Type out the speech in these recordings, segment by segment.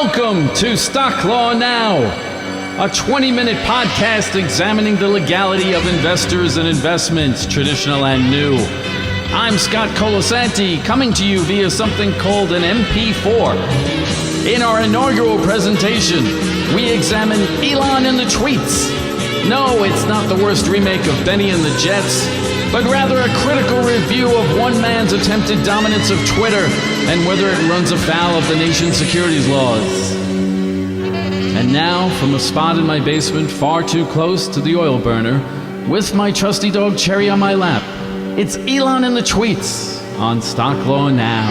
Welcome to Stock Law Now, a 20-minute podcast examining the legality of investors and investments, traditional and new. I'm Scott Colasanti, coming to you via something called an MP4. In our inaugural presentation, we examine Elon and the tweets. No, it's not the worst remake of Benny and the Jets, but rather a critical review of one man's attempted dominance of Twitter and whether it runs afoul of the nation's securities laws. And now, from a spot in my basement far too close to the oil burner, with my trusty dog Cherry on my lap, it's Elon and the tweets on Stock Law Now.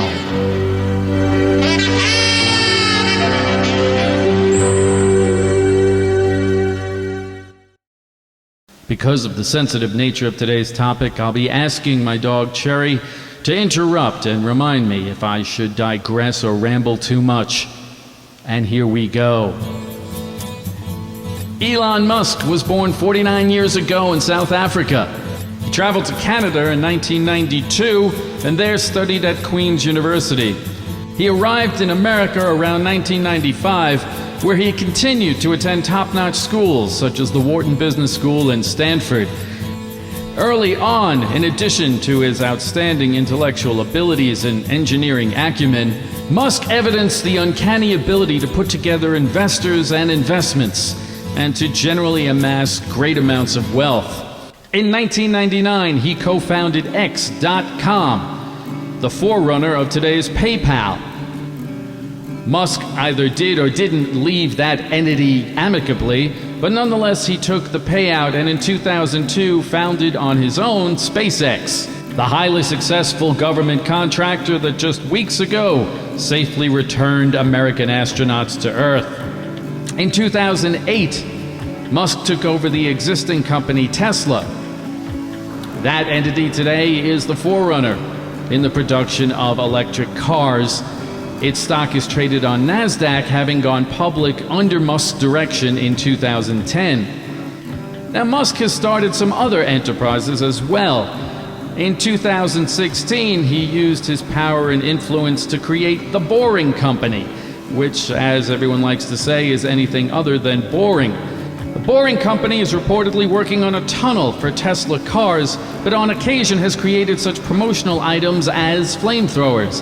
Because of the sensitive nature of today's topic, I'll be asking my dog Cherry to interrupt and remind me if I should digress or ramble too much. And here we go. Elon Musk was born 49 years ago in South Africa. He traveled to Canada in 1992 and there studied at Queen's University. He arrived in America around 1995, where he continued to attend top-notch schools such as the Wharton Business School and Stanford. Early on, in addition to his outstanding intellectual abilities and engineering acumen, Musk evidenced the uncanny ability to put together investors and investments, and to generally amass great amounts of wealth. In 1999, he co-founded X.com, the forerunner of today's PayPal. Musk either did or didn't leave that entity amicably, but nonetheless he took the payout and in 2002 founded on his own SpaceX, the highly successful government contractor that just weeks ago safely returned American astronauts to Earth. In 2008, Musk took over the existing company Tesla. That entity today is the forerunner in the production of electric cars. Its stock is traded on NASDAQ, having gone public under Musk's direction in 2010. Now, Musk has started some other enterprises as well. In 2016, he used his power and influence to create the Boring Company, which, as everyone likes to say, is anything other than boring. The Boring Company is reportedly working on a tunnel for Tesla cars, but on occasion has created such promotional items as flamethrowers.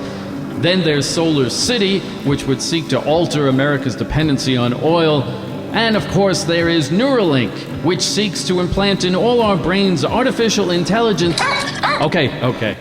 Then there's Solar City, which would seek to alter America's dependency on oil. And of course there is Neuralink, which seeks to implant in all our brains artificial intelligence. Okay.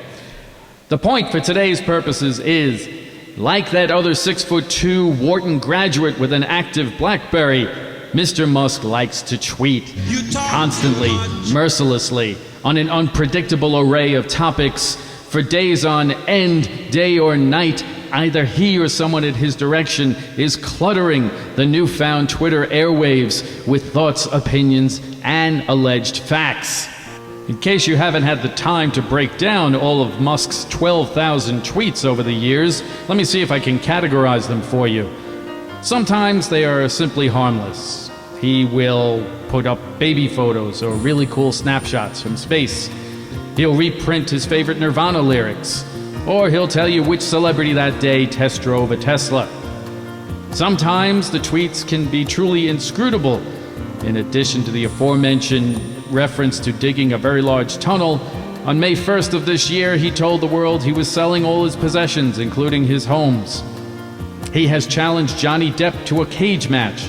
The point for today's purposes is, like that other 6'2" Wharton graduate with an active BlackBerry, Mr. Musk likes to tweet constantly, mercilessly, on an unpredictable array of topics. For days on end, day or night, either he or someone at his direction is cluttering the newfound Twitter airwaves with thoughts, opinions, and alleged facts. In case you haven't had the time to break down all of Musk's 12,000 tweets over the years, let me see if I can categorize them for you. Sometimes they are simply harmless. He will put up baby photos or really cool snapshots from space. He'll reprint his favorite Nirvana lyrics, or he'll tell you which celebrity that day test drove a Tesla. Sometimes the tweets can be truly inscrutable. In addition to the aforementioned reference to digging a very large tunnel, on May 1st of this year he told the world he was selling all his possessions, including his homes. He has challenged Johnny Depp to a cage match.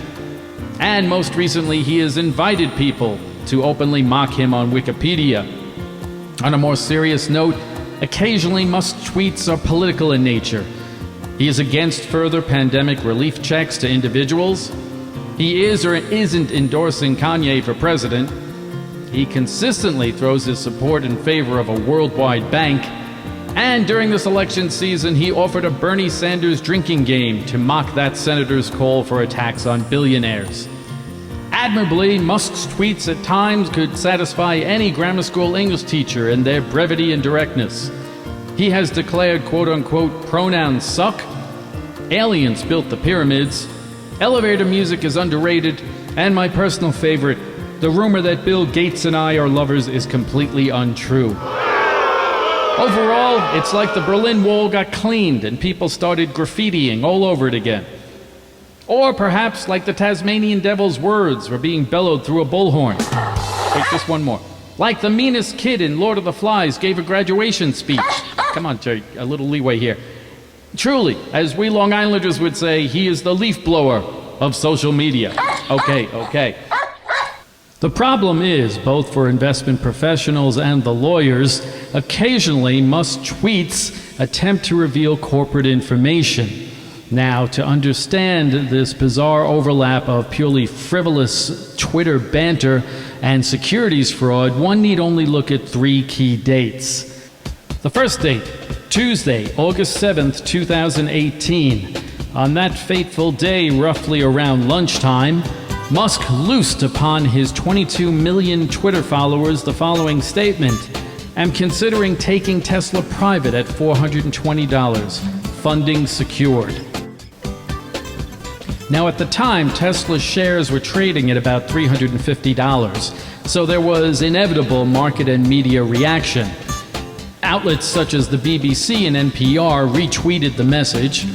And most recently he has invited people to openly mock him on Wikipedia. On a more serious note, occasionally Musk's tweets are political in nature. He is against further pandemic relief checks to individuals. He is or isn't endorsing Kanye for president. He consistently throws his support in favor of a worldwide bank. And during this election season, he offered a Bernie Sanders drinking game to mock that senator's call for a tax on billionaires. Admirably, Musk's tweets at times could satisfy any grammar school English teacher in their brevity and directness. He has declared, quote-unquote, pronouns suck, aliens built the pyramids, elevator music is underrated, and my personal favorite, the rumor that Bill Gates and I are lovers is completely untrue. Overall, it's like the Berlin Wall got cleaned and people started graffitiing all over it again. Or perhaps like the Tasmanian devil's words were being bellowed through a bullhorn. Wait, just one more. Like the meanest kid in Lord of the Flies gave a graduation speech. Come on, Jerry, a little leeway here. Truly, as we Long Islanders would say, he is the leaf blower of social media. Okay. The problem is, both for investment professionals and the lawyers, occasionally Musk tweets attempt to reveal corporate information. Now, to understand this bizarre overlap of purely frivolous Twitter banter and securities fraud, one need only look at 3 key dates. The first date, Tuesday, August 7th, 2018. On that fateful day, roughly around lunchtime, Musk loosed upon his 22 million Twitter followers the following statement: "I'm considering taking Tesla private at $420, funding secured." Now, at the time, Tesla's shares were trading at about $350, so there was inevitable market and media reaction. Outlets such as the BBC and NPR retweeted the message,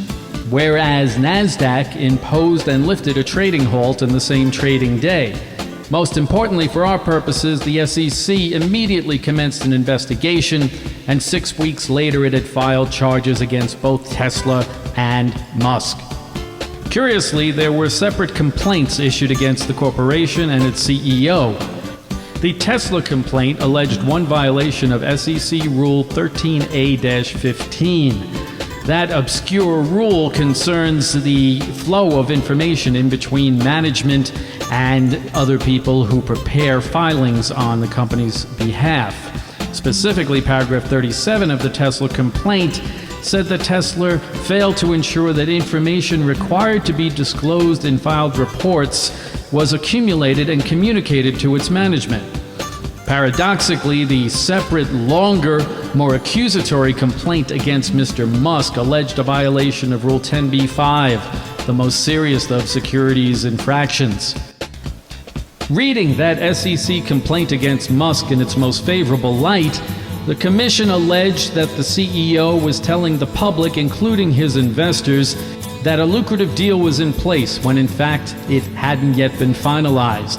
whereas NASDAQ imposed and lifted a trading halt in the same trading day. Most importantly for our purposes, the SEC immediately commenced an investigation, and 6 weeks later it had filed charges against both Tesla and Musk. Curiously, there were separate complaints issued against the corporation and its CEO. The Tesla complaint alleged one violation of SEC Rule 13A-15. That obscure rule concerns the flow of information in between management and other people who prepare filings on the company's behalf. Specifically, paragraph 37 of the Tesla complaint said that Tesla failed to ensure that information required to be disclosed in filed reports was accumulated and communicated to its management. Paradoxically, the separate, longer, more accusatory complaint against Mr. Musk alleged a violation of Rule 10b-5, the most serious of securities infractions. Reading that SEC complaint against Musk in its most favorable light, the commission alleged that the CEO was telling the public, including his investors, that a lucrative deal was in place when in fact it hadn't yet been finalized.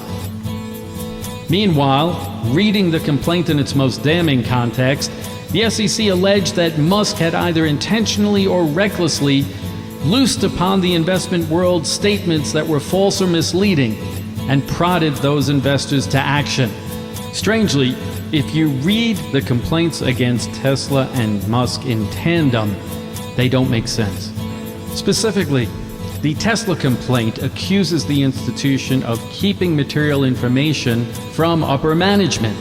Meanwhile, reading the complaint in its most damning context, the SEC alleged that Musk had either intentionally or recklessly loosed upon the investment world statements that were false or misleading and prodded those investors to action. Strangely, if you read the complaints against Tesla and Musk in tandem, they don't make sense. Specifically, the Tesla complaint accuses the institution of keeping material information from upper management.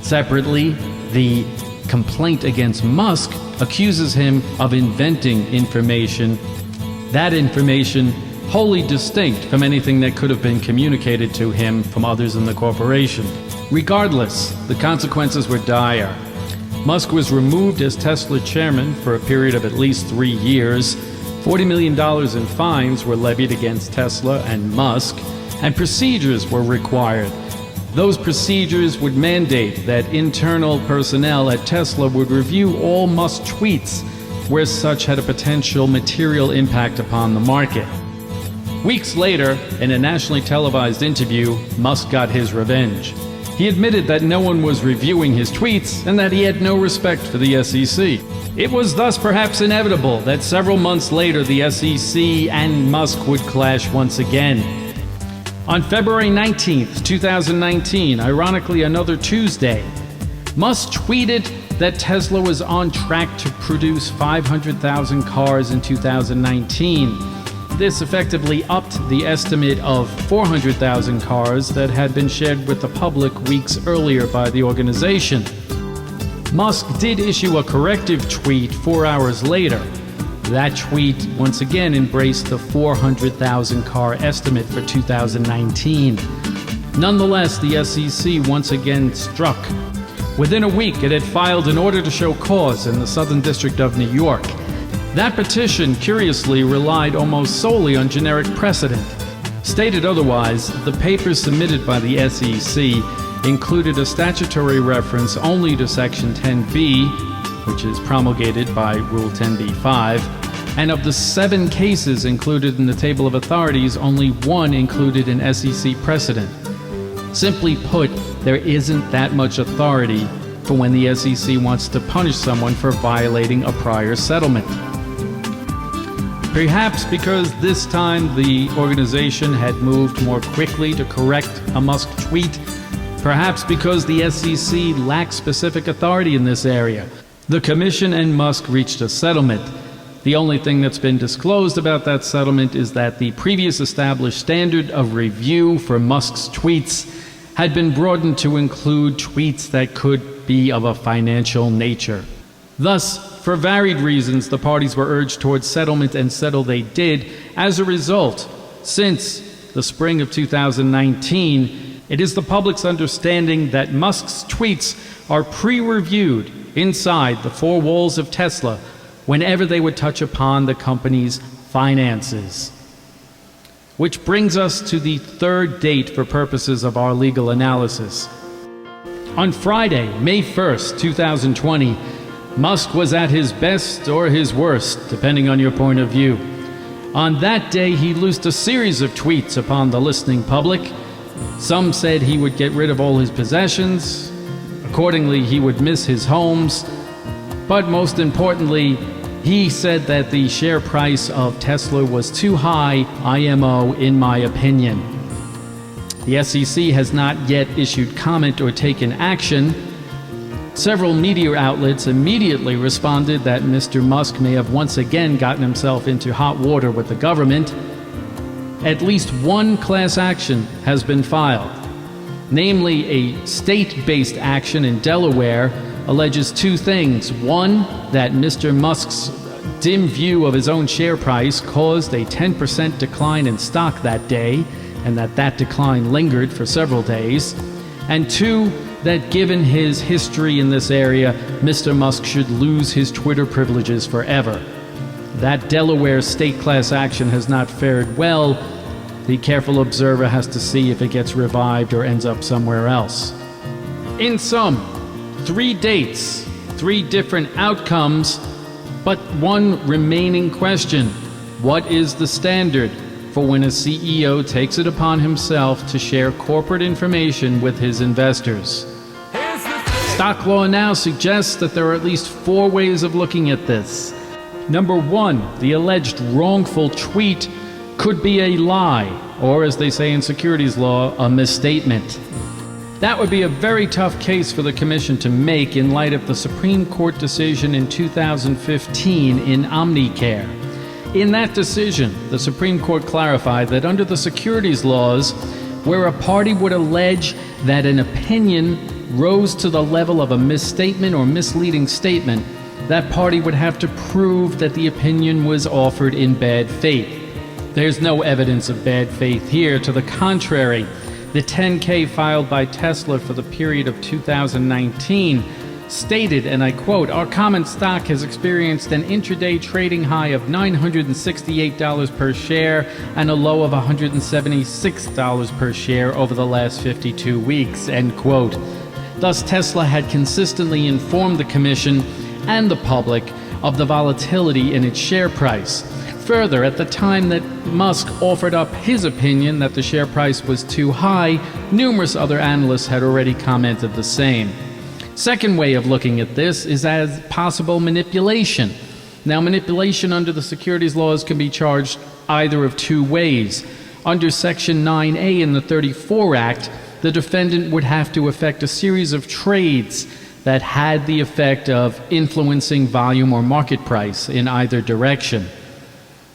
Separately, the complaint against Musk accuses him of inventing information, that information wholly distinct from anything that could have been communicated to him from others in the corporation. Regardless, the consequences were dire. Musk was removed as Tesla chairman for a period of at least 3 years. $40 million in fines were levied against Tesla and Musk, and procedures were required. Those procedures would mandate that internal personnel at Tesla would review all Musk tweets where such had a potential material impact upon the market. Weeks later, in a nationally televised interview, Musk got his revenge. He admitted that no one was reviewing his tweets and that he had no respect for the SEC. It was thus perhaps inevitable that several months later the SEC and Musk would clash once again. On February 19th, 2019, ironically another Tuesday, Musk tweeted that Tesla was on track to produce 500,000 cars in 2019. This effectively upped the estimate of 400,000 cars that had been shared with the public weeks earlier by the organization. Musk did issue a corrective tweet 4 hours later. That tweet once again embraced the 400,000 car estimate for 2019. Nonetheless, the SEC once again struck. Within a week, it had filed an order to show cause in the Southern District of New York. That petition, curiously, relied almost solely on generic precedent. Stated otherwise, the papers submitted by the SEC included a statutory reference only to Section 10b, which is promulgated by Rule 10b-5, And of the 7 cases included in the table of authorities, only 1 included an SEC precedent. Simply put, there isn't that much authority for when the SEC wants to punish someone for violating a prior settlement. Perhaps because this time the organization had moved more quickly to correct a Musk tweet. Perhaps because the SEC lacks specific authority in this area. The Commission and Musk reached a settlement. The only thing that's been disclosed about that settlement is that the previous established standard of review for Musk's tweets had been broadened to include tweets that could be of a financial nature. Thus, for varied reasons, the parties were urged towards settlement, and settle they did. As a result, since the spring of 2019, it is the public's understanding that Musk's tweets are pre-reviewed inside the 4 walls of Tesla whenever they would touch upon the company's finances. Which brings us to the 3rd date for purposes of our legal analysis. On Friday, May 1st, 2020, Musk was at his best or his worst, depending on your point of view. On that day, he loosed a series of tweets upon the listening public. Some said he would get rid of all his possessions. Accordingly, he would miss his homes. But most importantly, he said that the share price of Tesla was too high, IMO, in my opinion. The SEC has not yet issued comment or taken action. Several media outlets immediately responded that Mr. Musk may have once again gotten himself into hot water with the government. At least 1 class action has been filed. Namely, a state-based action in Delaware alleges 2 things. 1, that Mr. Musk's dim view of his own share price caused a 10% decline in stock that day, and that decline lingered for several days. And 2, that given his history in this area, Mr. Musk should lose his Twitter privileges forever. That Delaware state class action has not fared well. The careful observer has to see if it gets revived or ends up somewhere else. In sum, 3 dates, 3 different outcomes, but 1 remaining question. What is the standard for when a CEO takes it upon himself to share corporate information with his investors? Stock law now suggests that there are at least 4 ways of looking at this. Number 1, the alleged wrongful tweet could be a lie, or as they say in securities law, a misstatement. That would be a very tough case for the Commission to make in light of the Supreme Court decision in 2015 in Omnicare. In that decision, the Supreme Court clarified that under the securities laws, where a party would allege that an opinion rose to the level of a misstatement or misleading statement, that party would have to prove that the opinion was offered in bad faith. There's no evidence of bad faith here. To the contrary, the 10-K filed by Tesla for the period of 2019 stated, and I quote, "Our common stock has experienced an intraday trading high of $968 per share and a low of $176 per share over the last 52 weeks, end quote. Thus, Tesla had consistently informed the Commission and the public of the volatility in its share price. Further, at the time that Musk offered up his opinion that the share price was too high, numerous other analysts had already commented the same. Second way of looking at this is as possible manipulation. Now, manipulation under the securities laws can be charged either of 2 ways. Under Section 9A in the 34 Act, the defendant would have to effect a series of trades that had the effect of influencing volume or market price in either direction.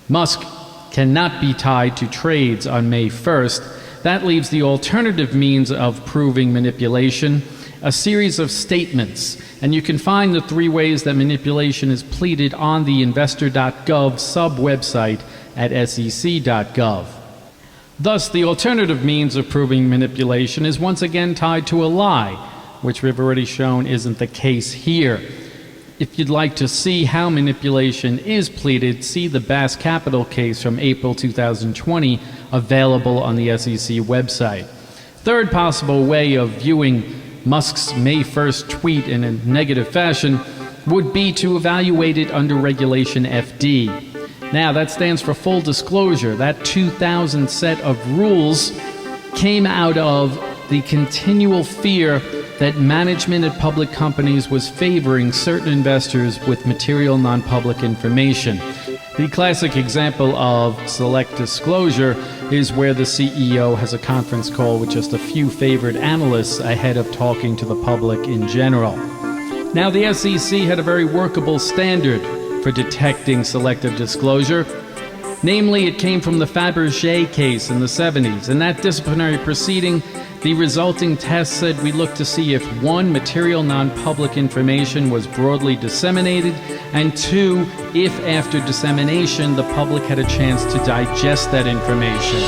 Musk cannot be tied to trades on May 1st. That leaves the alternative means of proving manipulation, a series of statements, and you can find the 3 ways that manipulation is pleaded on the investor.gov sub-website at sec.gov. Thus, the alternative means of proving manipulation is once again tied to a lie, which we've already shown isn't the case here. If you'd like to see how manipulation is pleaded, see the Bass Capital case from April 2020, available on the SEC website. Third possible way of viewing Musk's May 1st tweet in a negative fashion would be to evaluate it under Regulation FD. Now, that stands for full disclosure. That 2000 set of rules came out of the continual fear that management at public companies was favoring certain investors with material non-public information. The classic example of select disclosure is where the CEO has a conference call with just a few favored analysts ahead of talking to the public in general. Now, the SEC had a very workable standard for detecting selective disclosure. Namely, it came from the Fabergé case in the 70s. In that disciplinary proceeding, the resulting test said we looked to see if one, material non-public information was broadly disseminated, and two, if after dissemination the public had a chance to digest that information.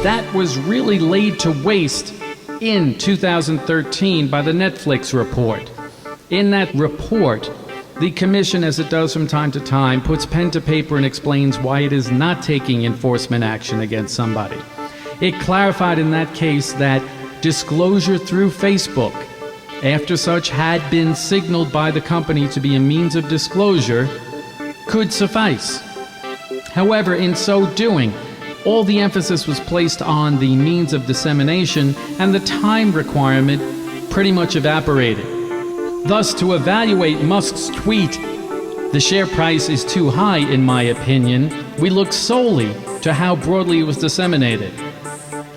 That was really laid to waste in 2013 by the Netflix report. In that report, the Commission, as it does from time to time, puts pen to paper and explains why it is not taking enforcement action against somebody. It clarified in that case that disclosure through Facebook, after such had been signaled by the company to be a means of disclosure, could suffice. However, in so doing, all the emphasis was placed on the means of dissemination, and the time requirement pretty much evaporated. Thus, to evaluate Musk's tweet, the share price is too high, in my opinion, we look solely to how broadly it was disseminated.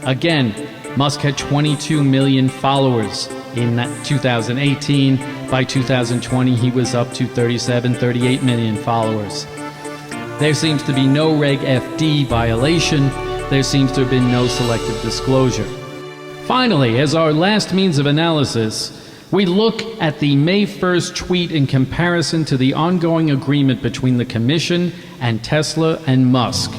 Again, Musk had 22 million followers in 2018. By 2020, he was up to 38 million followers. There seems to be no Reg FD violation. There seems to have been no selective disclosure. Finally, as our last means of analysis, we look at the May 1st tweet in comparison to the ongoing agreement between the Commission and Tesla and Musk.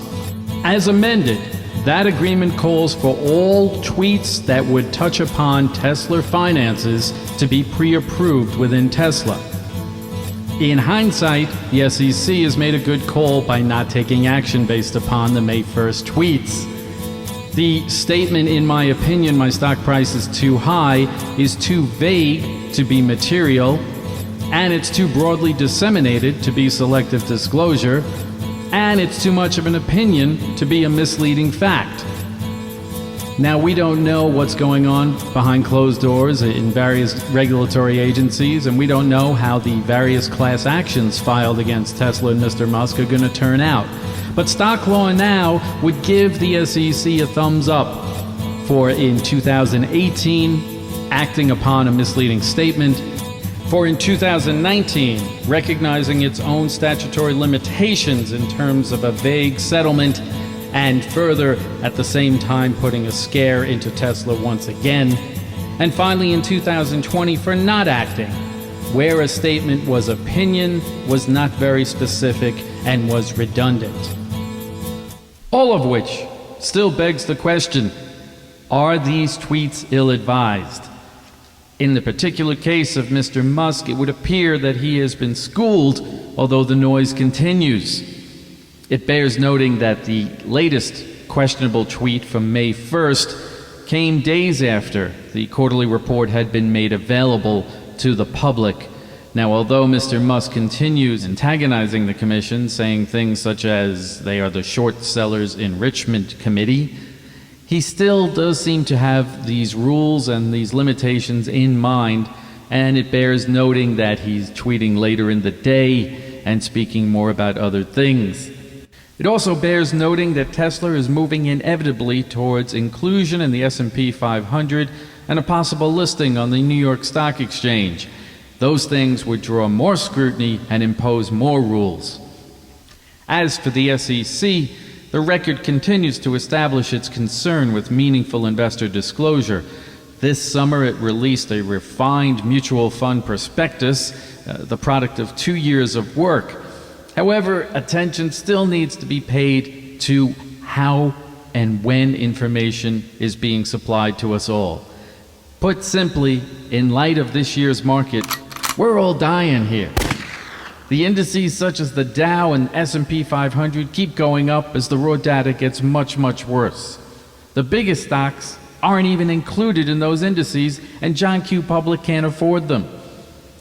As amended, that agreement calls for all tweets that would touch upon Tesla finances to be pre-approved within Tesla. In hindsight, the SEC has made a good call by not taking action based upon the May 1st tweets. The statement, in my opinion, my stock price is too high, is too vague to be material, and it's too broadly disseminated to be selective disclosure, and it's too much of an opinion to be a misleading fact. Now, we don't know what's going on behind closed doors in various regulatory agencies, and we don't know how the various class actions filed against Tesla and Mr. Musk are going to turn out. But stock law now would give the SEC a thumbs up for, in 2018, acting upon a misleading statement, for in 2019, recognizing its own statutory limitations in terms of a vague settlement, and further, at the same time, putting a scare into Tesla once again, and finally in 2020 for not acting, where a statement was opinion, was not very specific, and was redundant. All of which still begs the question, are these tweets ill-advised? In the particular case of Mr. Musk, it would appear that he has been schooled, although the noise continues. It bears noting that the latest questionable tweet from May 1st came days after the quarterly report had been made available to the public. Now, although Mr. Musk continues antagonizing the Commission, saying things such as they are the short sellers enrichment committee, he still does seem to have these rules and these limitations in mind, and it bears noting that he's tweeting later in the day and speaking more about other things. It also bears noting that Tesla is moving inevitably towards inclusion in the S&P 500 and a possible listing on the New York Stock Exchange. Those things would draw more scrutiny and impose more rules. As for the SEC, the record continues to establish its concern with meaningful investor disclosure. This summer it released a refined mutual fund prospectus, the product of 2 years of work. However, attention still needs to be paid to how and when information is being supplied to us all. Put simply, in light of this year's market, we're all dying here. The indices such as the Dow and S&P 500 keep going up as the raw data gets much, much worse. The biggest stocks aren't even included in those indices, and John Q. Public can't afford them.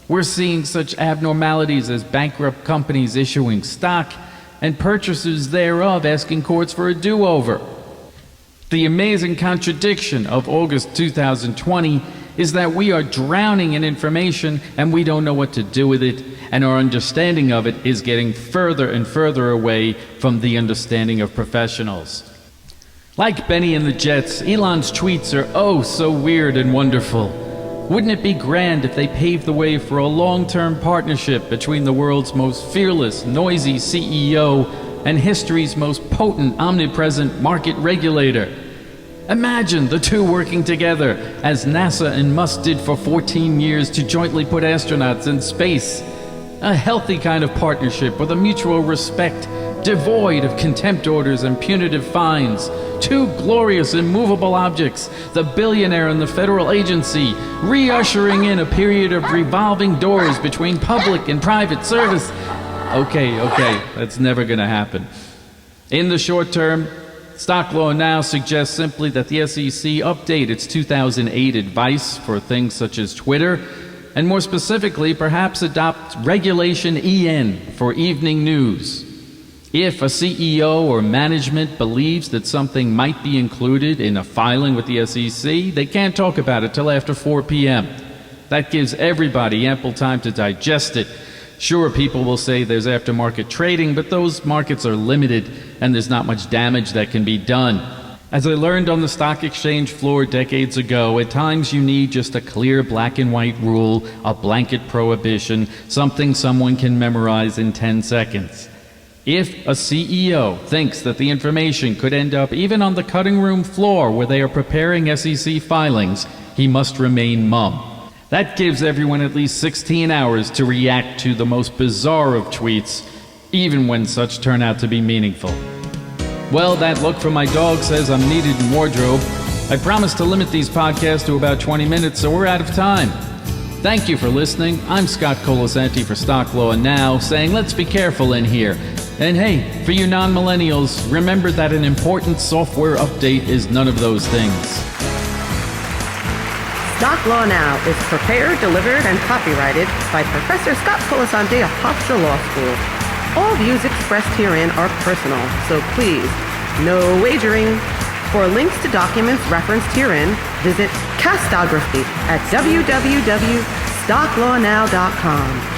We're seeing such abnormalities as bankrupt companies issuing stock, and purchasers thereof asking courts for a do-over. The amazing contradiction of August 2020 is that we are drowning in information and we don't know what to do with it, and our understanding of it is getting further and further away from the understanding of professionals. Like Benny and the Jets, Elon's tweets are oh so weird and wonderful. Wouldn't it be grand if they paved the way for a long-term partnership between the world's most fearless, noisy CEO and history's most potent, omnipresent market regulator? Imagine the two working together, as NASA and Musk did for 14 years to jointly put astronauts in space. A healthy kind of partnership with a mutual respect, devoid of contempt orders and punitive fines. Two glorious, immovable objects, the billionaire and the federal agency, re-ushering in a period of revolving doors between public and private service. Okay, that's never going to happen. In the short term, Stock Law Now suggests simply that the SEC update its 2008 advice for things such as Twitter, and more specifically, perhaps adopt Regulation EN for evening news. If a CEO or management believes that something might be included in a filing with the SEC, they can't talk about it till after 4 p.m. That gives everybody ample time to digest it. Sure, people will say there's aftermarket trading, but those markets are limited and there's not much damage that can be done. As I learned on the stock exchange floor decades ago, at times you need just a clear black and white rule, a blanket prohibition, something someone can memorize in 10 seconds. If a CEO thinks that the information could end up even on the cutting room floor where they are preparing SEC filings, he must remain mum. That gives everyone at least 16 hours to react to the most bizarre of tweets, even when such turn out to be meaningful. Well, that look from my dog says I'm needed in wardrobe. I promised to limit these podcasts to about 20 minutes, so we're out of time. Thank you for listening. I'm Scott Colasanti for Stock Law Now, saying let's be careful in here. And hey, for you non-millennials, remember that an important software update is none of those things. Stock Law Now is prepared, delivered, and copyrighted by Professor Scott Colasanti of Hofstra Law School. All views expressed herein are personal, so please, no wagering. For links to documents referenced herein, visit Castography at www.stocklawnow.com.